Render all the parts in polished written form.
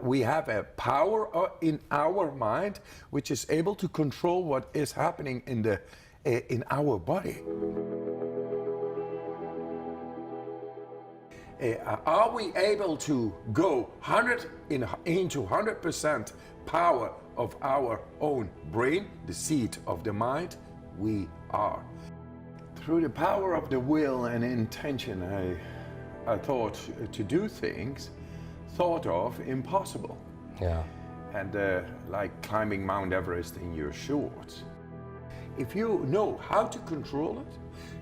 we have a power in our mind which is able to control what is happening in our body. Are we able to go into 100% power of our own brain, the seat of the mind? We are. Through the power of the will and intention, I thought to do things thought of impossible. Yeah. And like climbing Mount Everest in your shorts. If you know how to control it,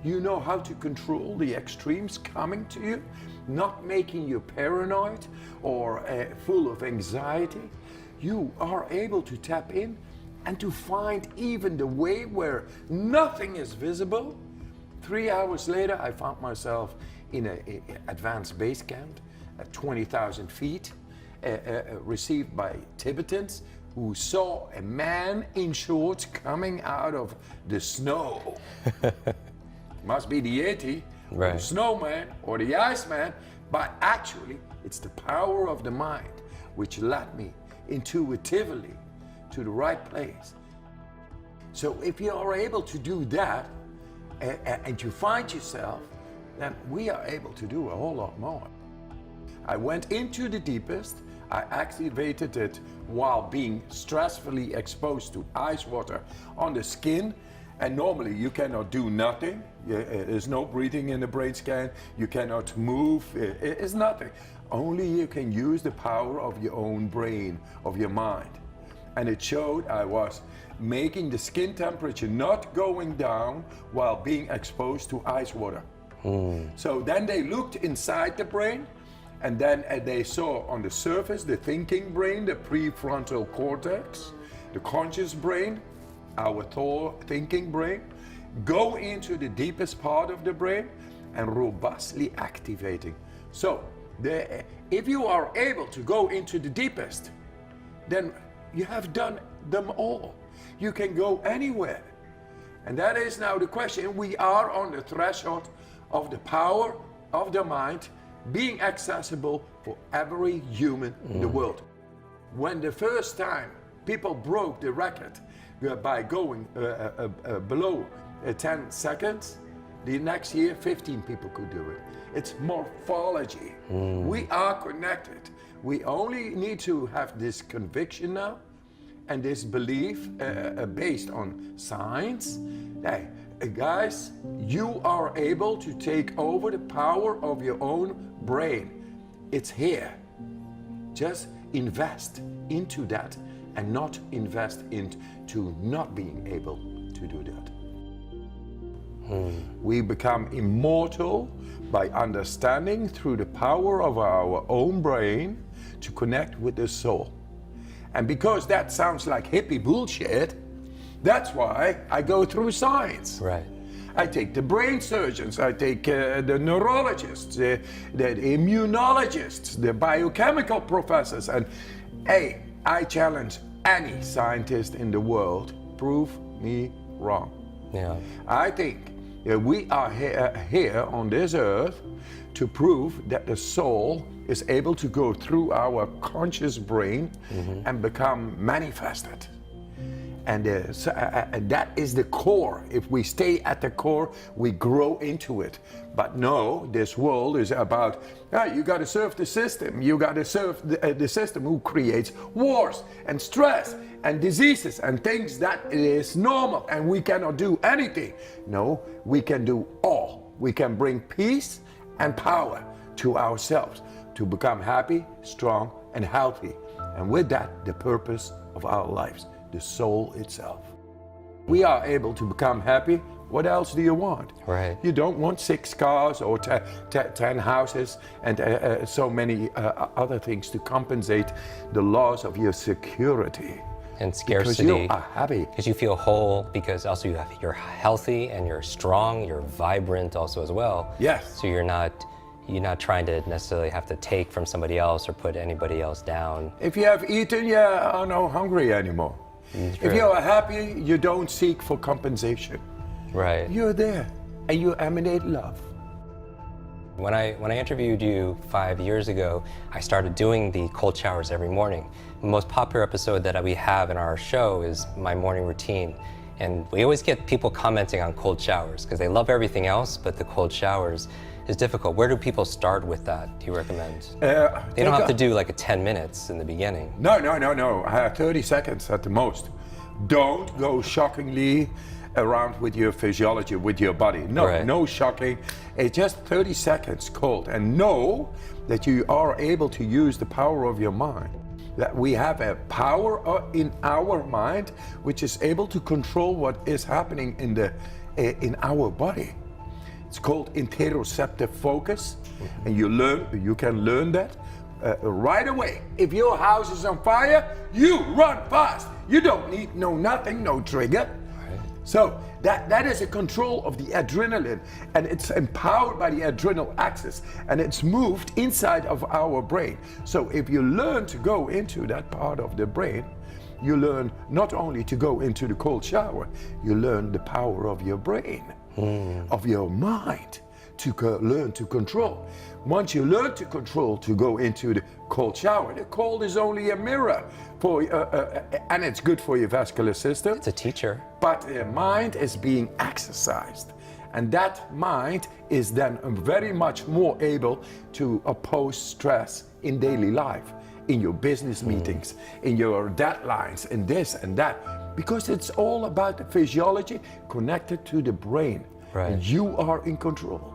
you know how to control the extremes coming to you, not making you paranoid or full of anxiety, you are able to tap in and to find even the way where nothing is visible. 3 hours later, I found myself in an advanced base camp at 20,000 feet, received by Tibetans who saw a man in shorts coming out of the snow. Must be the Yeti, right, or the snowman, or the Iceman, but actually it's the power of the mind which led me intuitively to the right place. So if you are able to do that, and you find yourself, then we are able to do a whole lot more. I went into the deepest. I activated it while being stressfully exposed to ice water on the skin. And normally you cannot do nothing. There's no breathing in the brain scan. You cannot move. It's nothing. Only you can use the power of your own brain, of your mind. And it showed I was making the skin temperature not going down while being exposed to ice water. So then they looked inside the brain, and then they saw on the surface the thinking brain, the prefrontal cortex, the conscious brain, our thinking brain, go into the deepest part of the brain and robustly activating. So if you are able to go into the deepest, then you have done them all. You can go anywhere. And that is now the question. We are on the threshold of the power of the mind being accessible for every human in the world. When the first time people broke the record by going below 10 seconds, the next year 15 people could do it. It's morphology. We are connected. We only need to have this conviction now and this belief based on science. Hey, guys, you are able to take over the power of your own brain. It's here. Just invest into that and not invest into not being able to do that. We become immortal by understanding through the power of our own brain to connect with the soul. And because that sounds like hippie bullshit, that's why I go through science. Right. I take the brain surgeons, I take the neurologists, the immunologists, the biochemical professors, and hey, I challenge any scientist in the world, prove me wrong. Yeah. I think we are here on this earth to prove that the soul is able to go through our conscious brain and become manifested. And that is the core. If we stay at the core, we grow into it. But no, this world is about, you got to serve the system. You got to serve the system who creates wars and stress and diseases and things that is normal and we cannot do anything. No, we can do all. We can bring peace and power to ourselves to become happy, strong, and healthy. And with that, the purpose of our lives, the soul itself. We are able to become happy. What else do you want? Right. You don't want 6 cars or 10 houses and so many other things to compensate the loss of your security. And scarcity. Because you are happy. Because you feel whole, because also you're healthy and you're strong, you're vibrant also as well. Yes. So you're not trying to necessarily have to take from somebody else or put anybody else down. If you have eaten, you are not hungry anymore. If you are happy, you don't seek for compensation. Right. You're there and you emanate love. When I interviewed you 5 years ago, I started doing the cold showers every morning. The most popular episode that we have in our show is my morning routine. And we always get people commenting on cold showers because they love everything else, but the cold showers is difficult. Where do people start with that, do you recommend? They don't have to do like a 10 minutes in the beginning. No. 30 seconds at the most. Don't go shockingly around with your physiology, with your body. No, Right. no shocking. It's just 30 seconds cold. And know that you are able to use the power of your mind. That we have a power in our mind which is able to control what is happening in our body. It's called interoceptive focus, and you can learn that right away. If your house is on fire, you run fast. You don't need no trigger. Right. So that is a control of the adrenaline, and it's empowered by the adrenal axis, and it's moved inside of our brain. So if you learn to go into that part of the brain, you learn not only to go into the cold shower, you learn the power of your brain, of your mind, to learn to control. Once you learn to control, to go into the cold shower, the cold is only a mirror for, and it's good for your vascular system. It's a teacher. But the mind is being exercised, and that mind is then very much more able to oppose stress in daily life, in your business meetings, in your deadlines, in this and that, because it's all about the physiology connected to the brain. Right. And you are in control.